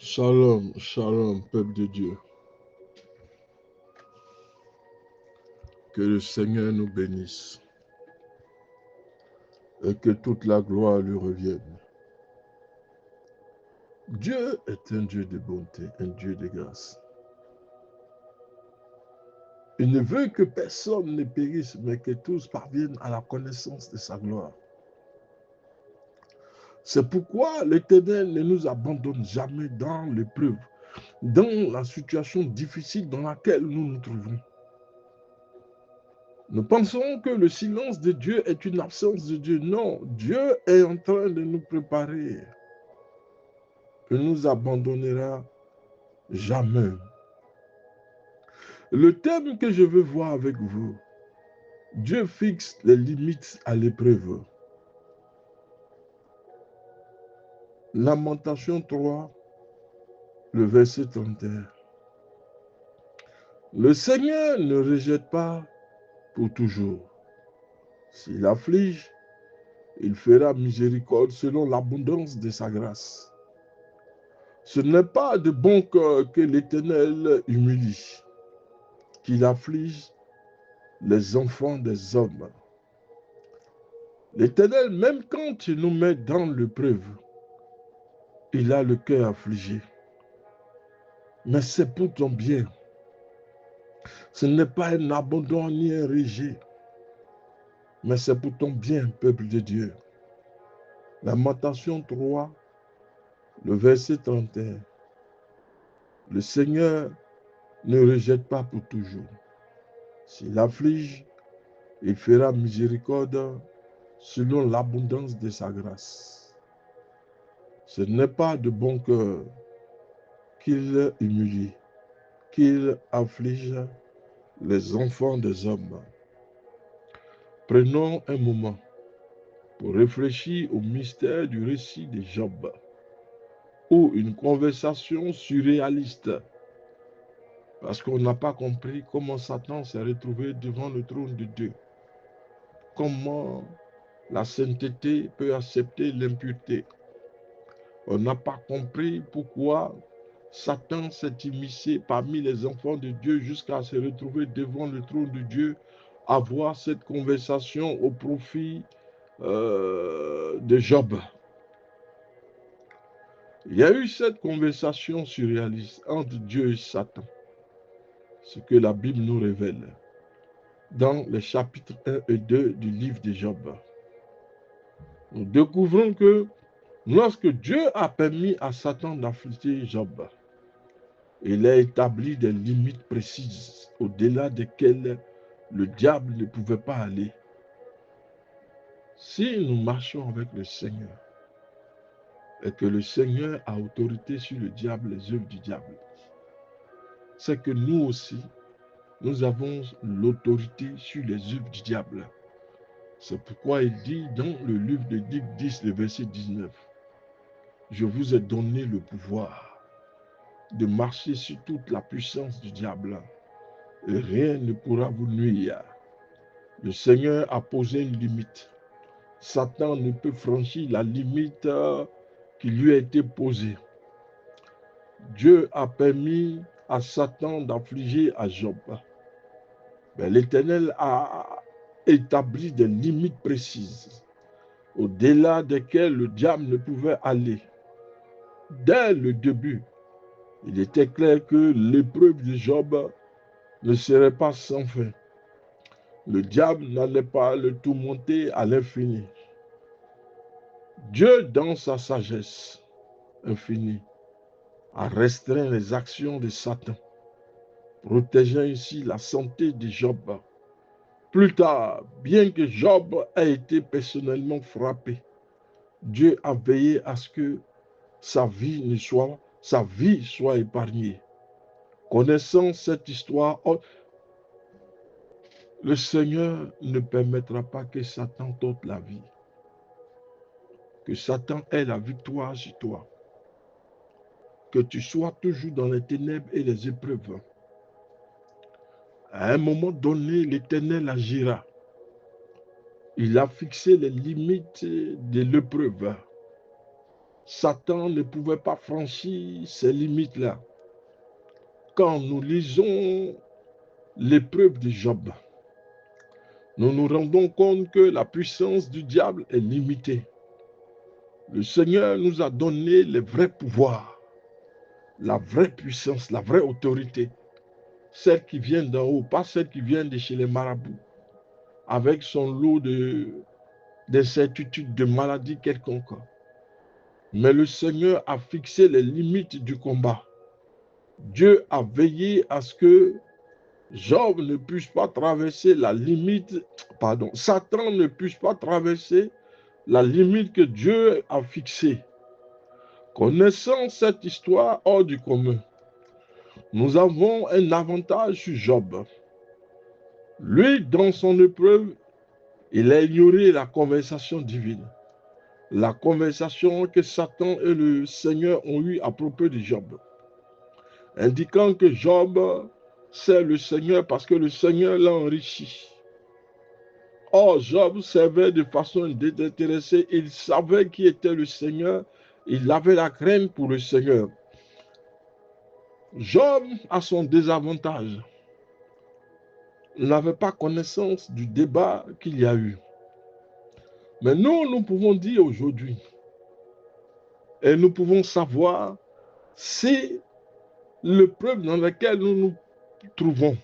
Shalom, shalom, peuple de Dieu. Que le Seigneur nous bénisse et que toute la gloire lui revienne. Dieu est un Dieu de bonté, un Dieu de grâce. Il ne veut que personne ne périsse, mais que tous parviennent à la connaissance de sa gloire. C'est pourquoi l'Éternel ne nous abandonne jamais dans l'épreuve, dans la situation difficile dans laquelle nous nous trouvons. Nous pensons que le silence de Dieu est une absence de Dieu. Non, Dieu est en train de nous préparer. Il ne nous abandonnera jamais. Le thème que je veux voir avec vous, Dieu fixe les limites à l'épreuve. Lamentation 3, le verset 31. Le Seigneur ne rejette pas pour toujours. S'il afflige, il fera miséricorde selon l'abondance de sa grâce. Ce n'est pas de bon cœur que l'Éternel humilie, qu'il afflige les enfants des hommes. L'Éternel, même quand il nous met dans l'épreuve, il a le cœur affligé. Mais c'est pour ton bien. Ce n'est pas un abandon ni un rejet, mais c'est pour ton bien, peuple de Dieu. Lamentation 3, le verset 31. Le Seigneur ne rejette pas pour toujours. S'il afflige, il fera miséricorde selon l'abondance de sa grâce. Ce n'est pas de bon cœur qu'il humilie, qu'il afflige les enfants des hommes. Prenons un moment pour réfléchir au mystère du récit de Job, ou une conversation surréaliste, parce qu'on n'a pas compris comment Satan s'est retrouvé devant le trône de Dieu. Comment la sainteté peut accepter l'impureté. On n'a pas compris pourquoi Satan s'est immiscé parmi les enfants de Dieu jusqu'à se retrouver devant le trône de Dieu, avoir cette conversation au profit de Job. Il y a eu cette conversation surréaliste entre Dieu et Satan, ce que la Bible nous révèle dans les chapitres 1 et 2 du livre de Job. Nous découvrons que lorsque Dieu a permis à Satan d'affliger Job, il a établi des limites précises au-delà desquelles le diable ne pouvait pas aller. Si nous marchons avec le Seigneur et que le Seigneur a autorité sur le diable, les œuvres du diable, c'est que nous aussi, nous avons l'autorité sur les œuvres du diable. C'est pourquoi il dit dans le livre de Luc 10, le verset 19, « Je vous ai donné le pouvoir de marcher sur toute la puissance du diable, et rien ne pourra vous nuire. » Le Seigneur a posé une limite. Satan ne peut franchir la limite qui lui a été posée. Dieu a permis à Satan d'affliger à Job. Mais l'Éternel a établi des limites précises, au-delà desquelles le diable ne pouvait aller. Dès le début, il était clair que l'épreuve de Job ne serait pas sans fin. Le diable n'allait pas le tourmenter à l'infini. Dieu, dans sa sagesse infinie, a restreint les actions de Satan, protégeant ainsi la santé de Job. Plus tard, bien que Job ait été personnellement frappé, Dieu a veillé à ce que sa vie soit épargnée. Connaissant cette histoire, le Seigneur ne permettra pas que Satan t'ôte la vie, que Satan ait la victoire sur toi, que tu sois toujours dans les ténèbres et les épreuves. À un moment donné, l'Éternel agira. Il a fixé les limites de l'épreuve. Satan ne pouvait pas franchir ces limites-là. Quand nous lisons l'épreuve de Job, nous nous rendons compte que la puissance du diable est limitée. Le Seigneur nous a donné les vrais pouvoirs, la vraie puissance, la vraie autorité, celle qui vient d'en haut, pas celle qui vient de chez les marabouts, avec son lot d'incertitudes, de maladies quelconques. Mais le Seigneur a fixé les limites du combat. Dieu a veillé à ce que Job ne puisse pas traverser la limite, Satan ne puisse pas traverser la limite que Dieu a fixée. Connaissant cette histoire hors du commun, nous avons un avantage sur Job. Lui, dans son épreuve, il a ignoré la conversation divine. La conversation que Satan et le Seigneur ont eue à propos de Job, indiquant que Job sert le Seigneur parce que le Seigneur l'a enrichi. Or, Job servait de façon désintéressée. Il savait qui était le Seigneur. Il avait la crainte pour le Seigneur. Job a son désavantage. Il n'avait pas connaissance du débat qu'il y a eu. Mais nous pouvons dire aujourd'hui, et nous pouvons savoir si l'épreuve dans laquelle nous nous trouvons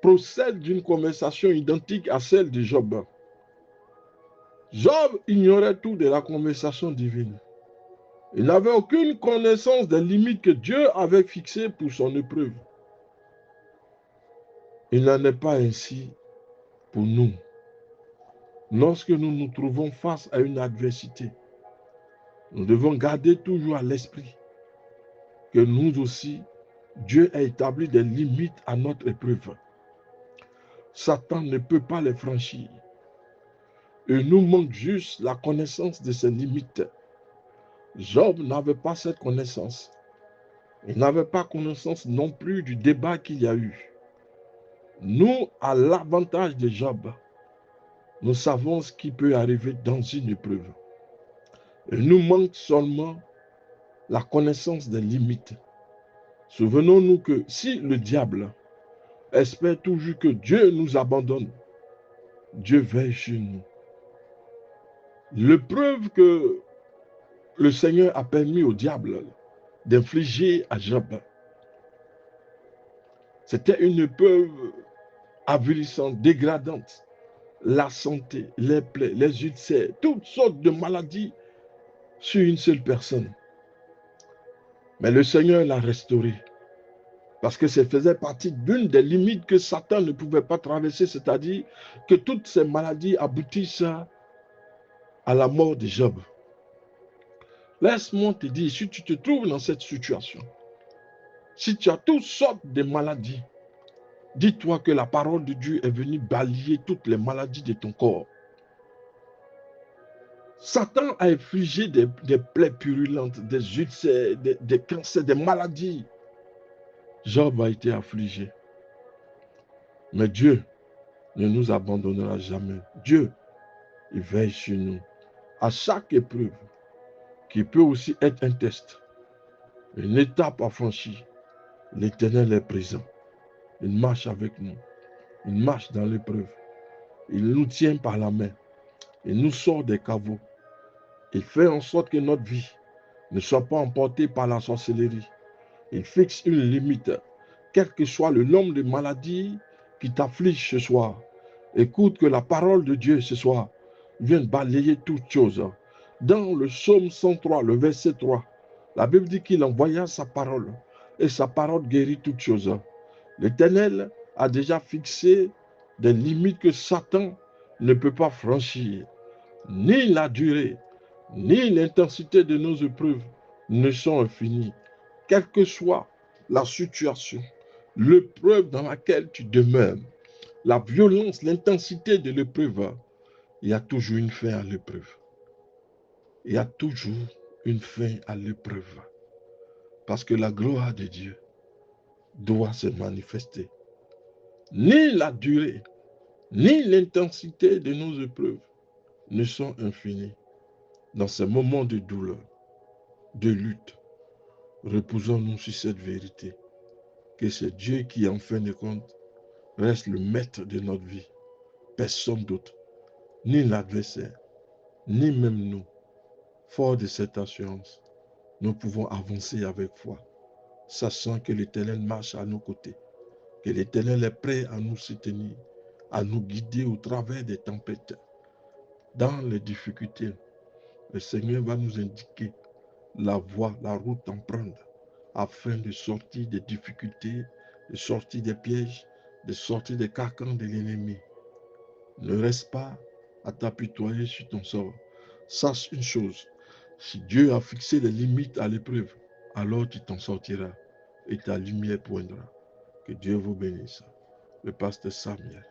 procède d'une conversation identique à celle de Job. Job ignorait tout de la conversation divine. Il n'avait aucune connaissance des limites que Dieu avait fixées pour son épreuve. Il n'en est pas ainsi pour nous. Lorsque nous nous trouvons face à une adversité, nous devons garder toujours à l'esprit que nous aussi, Dieu a établi des limites à notre épreuve. Satan ne peut pas les franchir. Il nous manque juste la connaissance de ces limites. Job n'avait pas cette connaissance. Il n'avait pas connaissance non plus du débat qu'il y a eu. Nous, à l'avantage de Job, nous savons ce qui peut arriver dans une épreuve. Il nous manque seulement la connaissance des limites. Souvenons-nous que si le diable espère toujours que Dieu nous abandonne, Dieu veille sur nous. L'épreuve que le Seigneur a permis au diable d'infliger à Job, c'était une épreuve avilissante, dégradante. La santé, les plaies, les ulcères, toutes sortes de maladies sur une seule personne. Mais le Seigneur l'a restauré. Parce que ça faisait partie d'une des limites que Satan ne pouvait pas traverser, c'est-à-dire que toutes ces maladies aboutissent à la mort de Job. Laisse-moi te dire, si tu te trouves dans cette situation, si tu as toutes sortes de maladies, dis-toi que la parole de Dieu est venue balayer toutes les maladies de ton corps. Satan a infligé des plaies purulentes, des ulcères, des cancers, des maladies. Job a été affligé. Mais Dieu ne nous abandonnera jamais. Dieu, il veille sur nous. À chaque épreuve, qui peut aussi être un test, une étape à franchir, l'Éternel est présent. Il marche avec nous. Il marche dans l'épreuve. Il nous tient par la main. Il nous sort des caveaux. Il fait en sorte que notre vie ne soit pas emportée par la sorcellerie. Il fixe une limite. Quel que soit le nombre de maladies qui t'affligent ce soir, écoute que la parole de Dieu ce soir vienne balayer toutes choses. Dans le psaume 103, le verset 3, la Bible dit qu'il envoya sa parole et sa parole guérit toutes choses. L'Éternel a déjà fixé des limites que Satan ne peut pas franchir. Ni la durée, ni l'intensité de nos épreuves ne sont infinies. Quelle que soit la situation, l'épreuve dans laquelle tu demeures, la violence, l'intensité de l'épreuve, il y a toujours une fin à l'épreuve. Il y a toujours une fin à l'épreuve. Parce que la gloire de Dieu doit se manifester. Ni la durée, ni l'intensité de nos épreuves ne sont infinies. Dans ces moments de douleur, de lutte, reposons-nous sur cette vérité, que c'est Dieu qui, en fin de compte, reste le maître de notre vie. Personne d'autre, ni l'adversaire, ni même nous. Fort de cette assurance, nous pouvons avancer avec foi, sachant que l'Éternel marche à nos côtés, que l'Éternel est prêt à nous soutenir, à nous guider au travers des tempêtes. Dans les difficultés, le Seigneur va nous indiquer la voie, la route à prendre, afin de sortir des difficultés, de sortir des pièges, de sortir des carcans de l'ennemi. Ne reste pas à t'apitoyer sur ton sort. Sache une chose, si Dieu a fixé les limites à l'épreuve, alors tu t'en sortiras et ta lumière poindra. Que Dieu vous bénisse. Le pasteur Samuel.